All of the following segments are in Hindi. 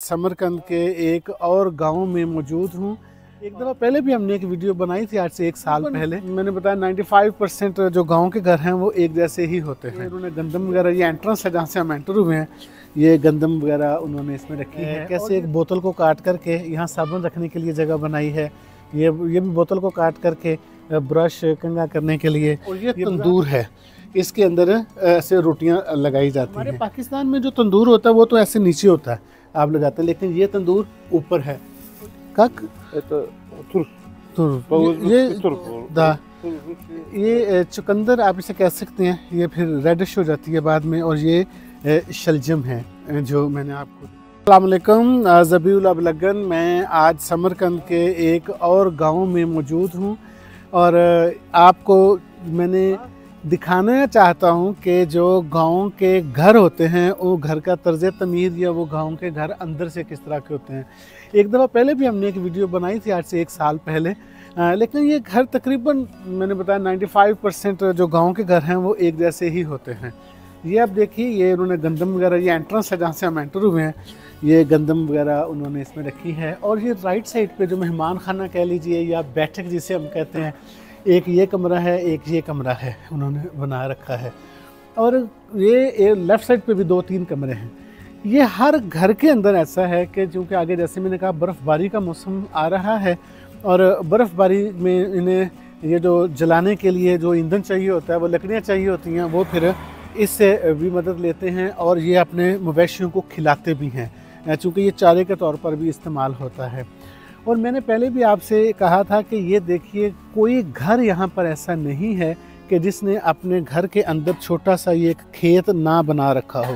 समरकंद के एक और गांव में मौजूद हूँ। एक दफ़ा पहले भी हमने एक वीडियो बनाई थी, आज से 1 साल पहले। मैंने बताया 95% जो गांव के घर हैं वो एक जैसे ही होते हैं। उन्होंने गंदम वगैरह, ये एंट्रेंस है जहाँ से हम एंटर हुए हैं, ये गंदम वगैरह उन्होंने इसमें रखी है। कैसे एक बोतल को काट करके यहाँ साबुन रखने के लिए जगह बनाई है। ये भी बोतल को काट करके ब्रश कंघा करने के लिए। और ये तंदूर है, इसके अंदर ऐसे रोटियां लगाई जाती हैं। हमारे पाकिस्तान में जो तंदूर होता है वो तो ऐसे नीचे होता है, आप लगाते हैं, लेकिन ये तंदूर ऊपर है। ये चुकंदर आप इसे कह सकते हैं। ये फिर रेडिश हो जाती है बाद में। और ये शलजम है जो मैंने आपको। अस्सलाम वालेकुम, ज़बीउल अबलगन। मैं आज समरकंद के एक और गांव में मौजूद हूं और आपको मैंने दिखाना चाहता हूं कि जो गांव के घर होते हैं वो घर का तर्ज तमीज़ या वो गांव के घर अंदर से किस तरह के होते हैं। एक दफ़ा पहले भी हमने एक वीडियो बनाई थी, आज से 1 साल पहले। लेकिन ये घर तकरीबन मैंने बताया 95% जो गांव के घर हैं वो एक जैसे ही होते हैं। ये आप देखिए, ये उन्होंने गंदम वगैरह, ये एंट्रेंस है जहाँ से हम एंटर हुए हैं, ये गंदम वगैरह उन्होंने इसमें रखी है। और ये राइट साइड पे जो मेहमान खाना कह लीजिए या बैठक जिसे हम कहते हैं, एक ये कमरा है, एक ये कमरा है, उन्होंने बना रखा है। और ये लेफ़्ट साइड पे भी 2-3 कमरे हैं। ये हर घर के अंदर ऐसा है कि चूँकि आगे जैसे मैंने कहा बर्फ़बारी का मौसम आ रहा है और बर्फ़बारी में इन्हें ये जो जलाने के लिए जो ईंधन चाहिए होता है, वो लकड़ियाँ चाहिए होती हैं, वो फिर इससे भी मदद लेते हैं और ये अपने मवेशियों को खिलाते भी हैं, चूँकि ये चारे के तौर पर भी इस्तेमाल होता है। और मैंने पहले भी आपसे कहा था कि ये देखिए, कोई घर यहाँ पर ऐसा नहीं है कि जिसने अपने घर के अंदर छोटा सा ये एक खेत ना बना रखा हो।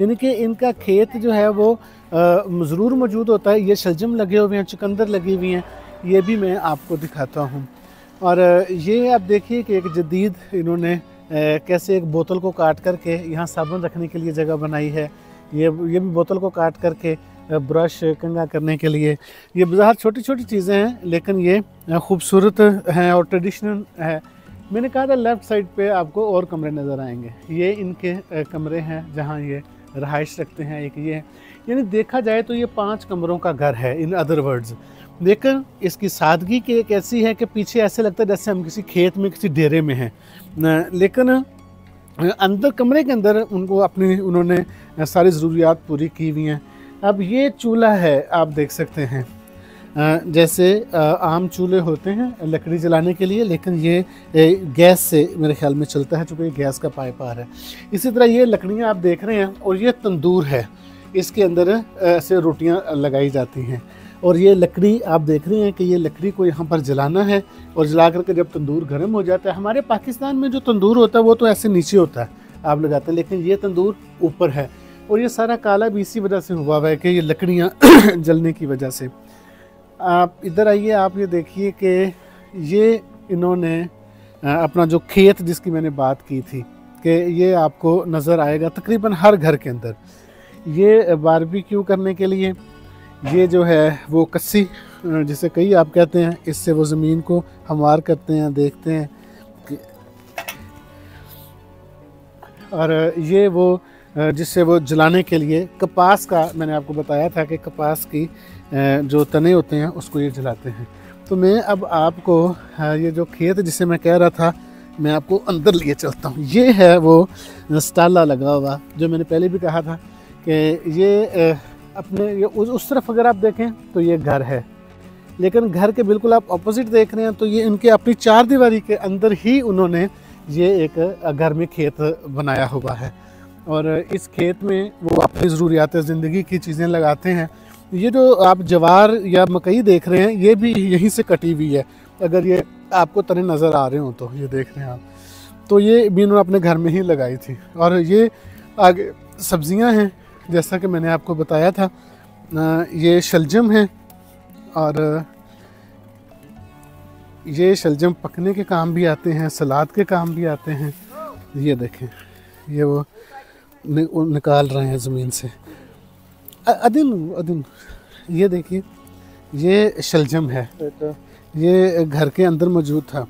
यानी कि इनका खेत जो है वो ज़रूर मौजूद होता है। ये शलजम लगे हुए हैं, चुकंदर लगी हुई हैं, ये भी मैं आपको दिखाता हूँ। और ये आप देखिए कि एक जदीद इन्होंने कैसे एक बोतल को काट करके यहाँ साबुन रखने के लिए जगह बनाई है। ये भी बोतल को काट करके ब्रश कंघा करने के लिए। ये बाज़ार छोटी छोटी चीज़ें हैं लेकिन ये खूबसूरत हैं और ट्रेडिशनल है। मैंने कहा था लेफ़्ट साइड पे आपको और कमरे नज़र आएंगे, ये इनके कमरे हैं जहाँ ये रहाइश रखते हैं। एक ये, यानी देखा जाए तो ये 5 कमरों का घर है इन अदर वर्ड्स। लेकिन इसकी सादगी की एक ऐसी है कि पीछे ऐसे लगता है जैसे हम किसी खेत में, किसी डेरे में हैं, लेकिन अंदर कमरे के अंदर उन्होंने सारी ज़रूरियात पूरी की हुई हैं। अब ये चूल्हा है, आप देख सकते हैं, जैसे आम चूल्हे होते हैं लकड़ी जलाने के लिए, लेकिन ये गैस से मेरे ख्याल में चलता है, चूँकि गैस का पाइप आ रहा है। इसी तरह ये लकड़ियाँ आप देख रहे हैं और ये तंदूर है, इसके अंदर ऐसे रोटियाँ लगाई जाती हैं। और ये लकड़ी आप देख रहे हैं कि ये लकड़ी को यहाँ पर जलाना है और जला करके जब तंदूर गर्म हो जाता है, हमारे पाकिस्तान में जो तंदूर होता है वो तो ऐसे नीचे होता है, आप लगाते हैं, लेकिन ये तंदूर ऊपर है। और ये सारा काला भी इसी वजह से हुआ है कि ये लकड़ियाँ जलने की वजह से। आप इधर आइए, आप ये देखिए कि ये इन्होंने अपना जो खेत जिसकी मैंने बात की थी कि ये आपको नज़र आएगा तकरीबन हर घर के अंदर। ये बारबेक्यू करने के लिए ये जो है वो कस्सी जिसे कई आप कहते हैं, इससे वो ज़मीन को हमवार करते हैं, देखते हैं। और ये वो जिससे वो जलाने के लिए कपास का, मैंने आपको बताया था कि कपास की जो तने होते हैं उसको ये जलाते हैं। तो मैं अब आपको ये जो खेत जिसे मैं कह रहा था, मैं आपको अंदर लिए चलता हूँ। ये है वो स्टाला लगा हुआ जो मैंने पहले भी कहा था कि ये अपने ये उस तरफ अगर आप देखें तो ये घर है, लेकिन घर के बिल्कुल आप ऑपोजिट देख रहे हैं तो ये इनके अपनी 4 दीवारी के अंदर ही उन्होंने ये एक घर में खेत बनाया हुआ है। और इस खेत में वो अपनी ज़रूरियात ज़िंदगी की चीज़ें लगाते हैं। ये जो आप जवार या मकई देख रहे हैं ये भी यहीं से कटी हुई है, अगर ये आपको तने नज़र आ रहे हो तो ये देख रहे हैं आप, तो ये भी इन्होंने अपने घर में ही लगाई थी। और ये आगे सब्ज़ियां हैं जैसा कि मैंने आपको बताया था, ये शलजम है और ये शलजम पकने के काम भी आते हैं, सलाद के काम भी आते हैं। ये देखें, ये वो निकाल रहे हैं ज़मीन से। अदिन ये देखिए, ये शलजम है, ये घर के अंदर मौजूद था।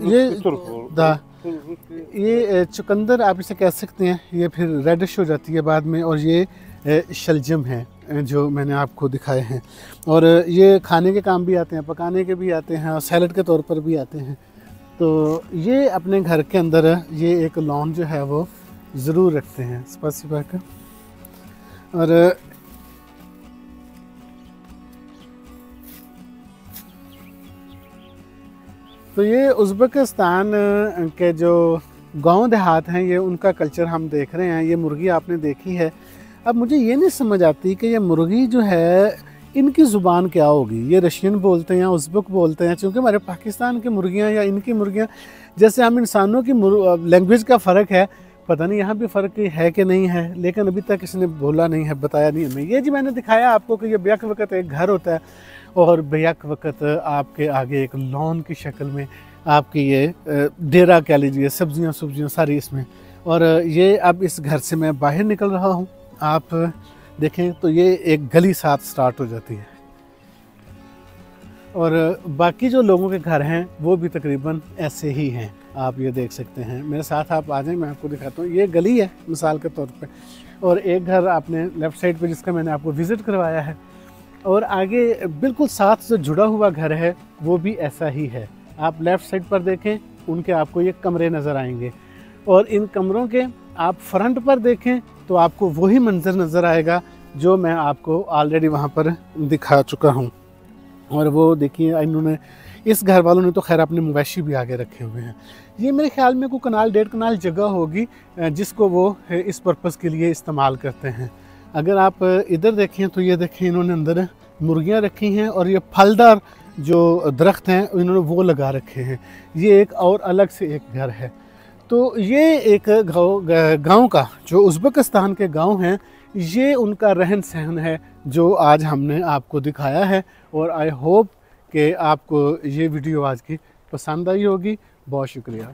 ये ये चुकंदर आप इसे कह सकते हैं, ये फिर रेडिश हो जाती है बाद में। और ये शलजम है जो मैंने आपको दिखाए हैं, और ये खाने के काम भी आते हैं, पकाने के भी आते हैं और सैलड के तौर पर भी आते हैं। तो ये अपने घर के अंदर ये एक लॉन जो है वो ज़रूर रखते हैं स्पासिबा का। और तो ये उज़्बेकिस्तान के जो गांव देहात हैं, ये उनका कल्चर हम देख रहे हैं। ये मुर्गी आपने देखी है। अब मुझे ये नहीं समझ आती कि ये मुर्गी जो है इनकी ज़ुबान क्या होगी। ये रशियन बोलते हैं या उज़्बेक बोलते हैं, क्योंकि हमारे पाकिस्तान की मुर्गियाँ या इनकी मुर्गियाँ, जैसे हम इंसानों की लैंग्वेज का फ़र्क है, पता नहीं यहाँ भी फ़र्क है कि नहीं है, लेकिन अभी तक किसी ने बोला नहीं है, बताया नहीं हमें। ये जी मैंने दिखाया आपको कि ये बेक वक़्त एक घर होता है और बेक वक़्त आपके आगे एक लॉन की शक्ल में आपकी ये डेरा कह लीजिए, सब्जियां सारी इसमें। और ये अब इस घर से मैं बाहर निकल रहा हूँ। आप देखें तो ये एक गली साथ स्टार्ट हो जाती है, और बाकी जो लोगों के घर हैं वो भी तकरीबन ऐसे ही हैं। आप ये देख सकते हैं, मेरे साथ आप आ जाएं, मैं आपको दिखाता हूँ। ये गली है मिसाल के तौर पे, और एक घर आपने लेफ़्ट साइड पे जिसका मैंने आपको विज़िट करवाया है, और आगे बिल्कुल साथ से जुड़ा हुआ घर है वो भी ऐसा ही है। आप लेफ़्ट साइड पर देखें, उनके आपको ये कमरे नज़र आएंगे, और इन कमरों के आप फ्रंट पर देखें तो आपको वही मंजर नज़र आएगा जो मैं आपको ऑलरेडी वहाँ पर दिखा चुका हूँ। और वो देखिए, इन्होंने इस घर वालों ने तो खैर अपने मवेशी भी आगे रखे हुए हैं। ये मेरे ख्याल में कोई कनाल 1.5 कनाल जगह होगी जिसको वो इस पर्पज़ के लिए इस्तेमाल करते हैं। अगर आप इधर देखें तो ये देखें, इन्होंने अंदर मुर्गियाँ रखी हैं, और ये फलदार जो दरख्त हैं इन्होंने वो लगा रखे हैं। ये एक और अलग से एक घर है। तो ये एक गांव का जो उज़्बेकिस्तान के गांव हैं, ये उनका रहन सहन है जो आज हमने आपको दिखाया है। और आई होप कि आपको ये वीडियो आज की पसंद आई होगी। बहुत शुक्रिया।